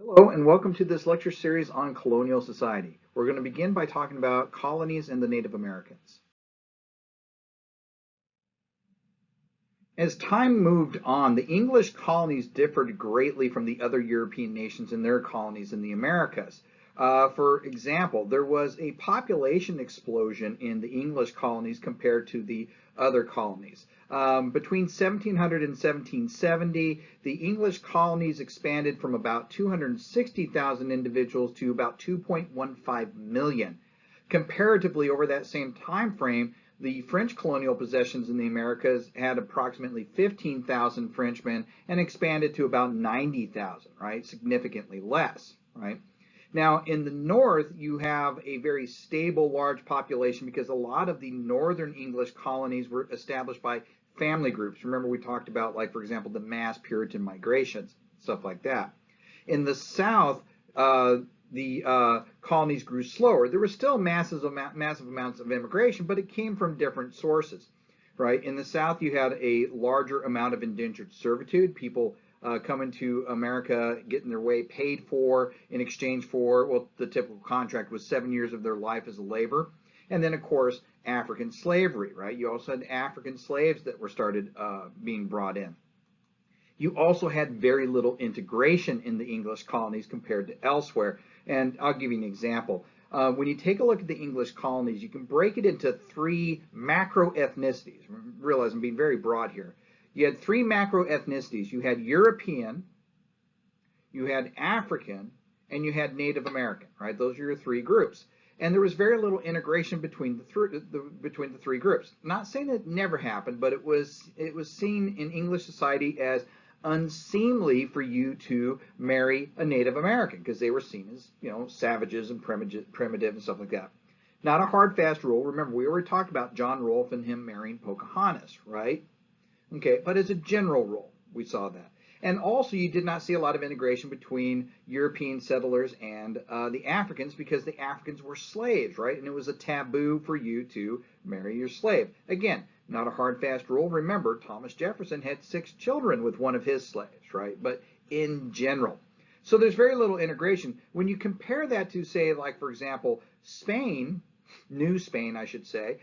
Hello, and welcome to this lecture series on colonial society. We're going to begin by talking about colonies and the Native Americans. As time moved on, the English colonies differed greatly from the other European nations and their colonies in the Americas. For example, there was a population explosion in the English colonies compared to the other colonies. Between 1700 and 1770, the English colonies expanded from about 260,000 individuals to about 2.15 million. Comparatively, over that same time frame, the French colonial possessions in the Americas had approximately 15,000 Frenchmen and expanded to about 90,000, right? Significantly less, right? Now, in the north, you have a very stable, large population because a lot of the northern English colonies were established by family groups. Remember, we talked about, like, for example, the mass Puritan migrations, stuff like that. In the south, the colonies grew slower. There were still massive amounts of immigration, but it came from different sources, right? In the South, you had a larger amount of indentured servitude, people coming to America, getting their way paid for in exchange for, well, the typical contract was 7 years of their life as a labor. And then, of course, African slavery, right? You also had African slaves that were started being brought in. You also had very little integration in the English colonies compared to elsewhere. And I'll give you an example. When you take a look at the English colonies, you can break it into three macro ethnicities. Realize I'm being very broad here. You had three macro ethnicities. You had European, you had African, and you had Native American, right? Those are your three groups. And there was very little integration between the three groups. Not saying it never happened, but it was seen in English society as unseemly for you to marry a Native American because they were seen as, savages and primitive and stuff like that. Not a hard, fast rule. Remember, we already talked about John Rolfe and him marrying Pocahontas, right? Okay, but as a general rule, we saw that. And also, you did not see a lot of integration between European settlers and the Africans because the Africans were slaves, right? And it was a taboo for you to marry your slave. Again, not a hard, fast rule. Remember, Thomas Jefferson had 6 children with one of his slaves, right? But in general. So there's very little integration. When you compare that to, say, like, for example, Spain, New Spain, I should say,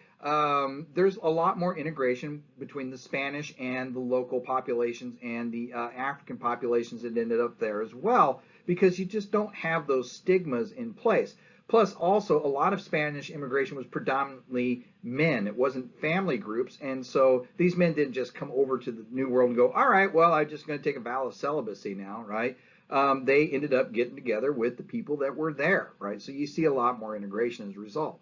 there's a lot more integration between the Spanish and the local populations and the African populations that ended up there as well, because you just don't have those stigmas in place. Plus, also, a lot of Spanish immigration was predominantly men. It wasn't family groups. And so these men didn't just come over to the New World and go, all right, well, I'm just going to take a vow of celibacy now, right? They ended up getting together with the people that were there, right? So you see a lot more integration as a result.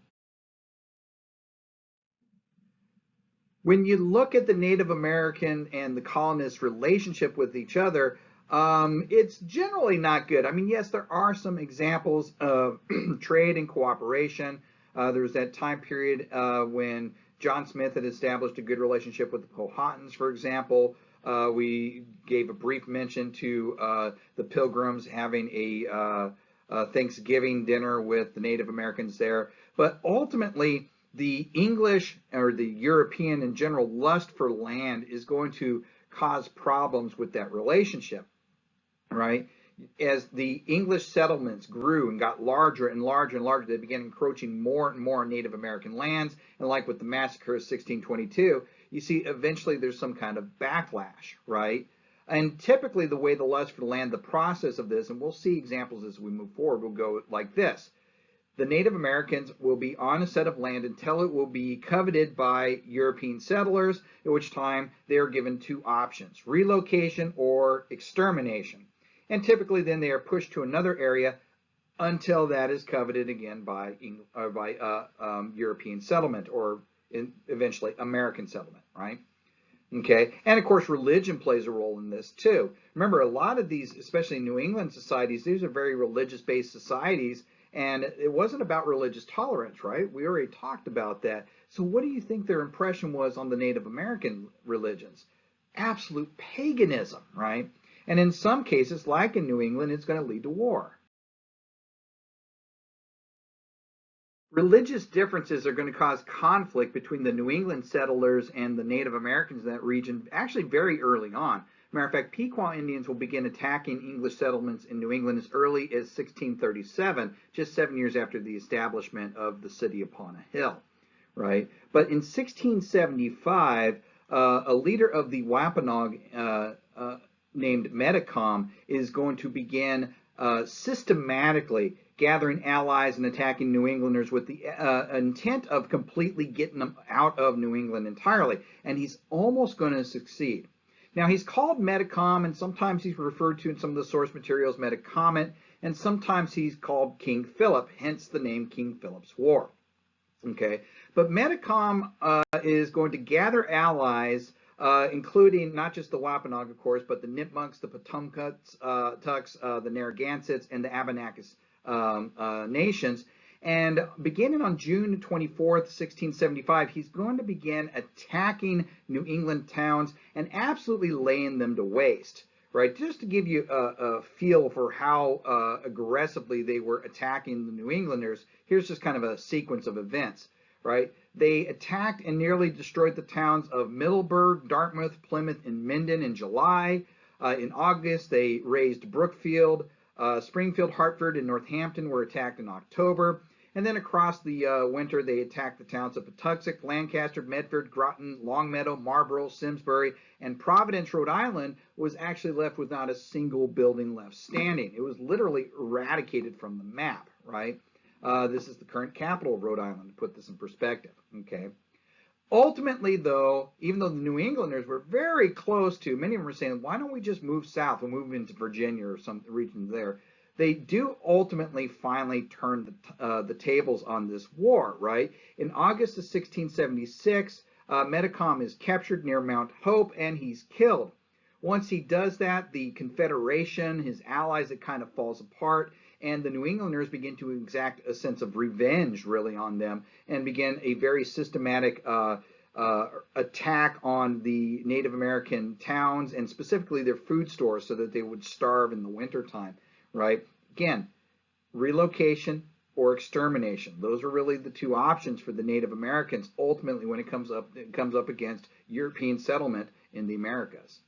When you look at the Native American and the colonists' relationship with each other, it's generally not good. I mean, yes, there are some examples of trade and cooperation. There was that time period when John Smith had established a good relationship with the Powhatans, for example. We gave a brief mention to the Pilgrims having a Thanksgiving dinner with the Native Americans there. But ultimately, the English or the European in general lust for land is going to cause problems with that relationship, right? As the English settlements grew and got larger and larger and larger, they began encroaching more and more on Native American lands. And like with the massacre of 1622, you see eventually there's some kind of backlash, right? And typically the way the lust for the land, the process of this, and we'll see examples as we move forward, will go like this. The Native Americans will be on a set of land until it will be coveted by European settlers, at which time they are given two options, relocation or extermination. And typically then they are pushed to another area until that is coveted again by European settlement or eventually American settlement, right? Okay, and of course religion plays a role in this too. Remember, a lot of these, especially New England societies, these are very religious-based societies, and it wasn't about religious tolerance, right? We already talked about that. So what do you think their impression was on the Native American religions? Absolute paganism, right? And in some cases, like in New England, it's going to lead to war. Religious differences are going to cause conflict between the New England settlers and the Native Americans in that region actually very early on. Matter of fact, Pequot Indians will begin attacking English settlements in New England as early as 1637, just 7 years after the establishment of the city upon a hill, right? But in 1675, a leader of the Wampanoag named Metacom is going to begin systematically gathering allies and attacking New Englanders with the intent of completely getting them out of New England entirely. And he's almost going to succeed. Now, he's called Metacom, and sometimes he's referred to in some of the source materials Metacomet, and sometimes he's called King Philip, hence the name King Philip's War. Okay, but Metacom is going to gather allies, including not just the Wampanoag, of course, but the Nipmunks, the Potumkuts, the Narragansetts, and the Abenakis nations. And beginning on June 24th, 1675, he's going to begin attacking New England towns and absolutely laying them to waste. Right, just to give you a feel for how aggressively they were attacking the New Englanders, here's just kind of a sequence of events. Right, they attacked and nearly destroyed the towns of Middleburg, Dartmouth, Plymouth, and Minden in July. In August, they razed Brookfield. Springfield, Hartford, and Northampton were attacked in October. And then across the winter, they attacked the towns of Patuxent, Lancaster, Medford, Groton, Longmeadow, Marlborough, Simsbury, and Providence, Rhode Island was actually left with not a single building left standing. It was literally eradicated from the map, right? This is the current capital of Rhode Island, to put this in perspective, okay? Ultimately, though, even though the New Englanders were very close to, many of them were saying, why don't we just move south? We'll move into Virginia or some region there. They do ultimately finally turn the tables on this war, right? In August of 1676, Metacom is captured near Mount Hope, and he's killed. Once he does that, the Confederation, his allies, it kind of falls apart, and the New Englanders begin to exact a sense of revenge, really, on them, and begin a very systematic attack on the Native American towns, and specifically their food stores, so that they would starve in the wintertime, right? Again, relocation or extermination. Those are really the two options for the Native Americans, ultimately, when it comes up against European settlement in the Americas.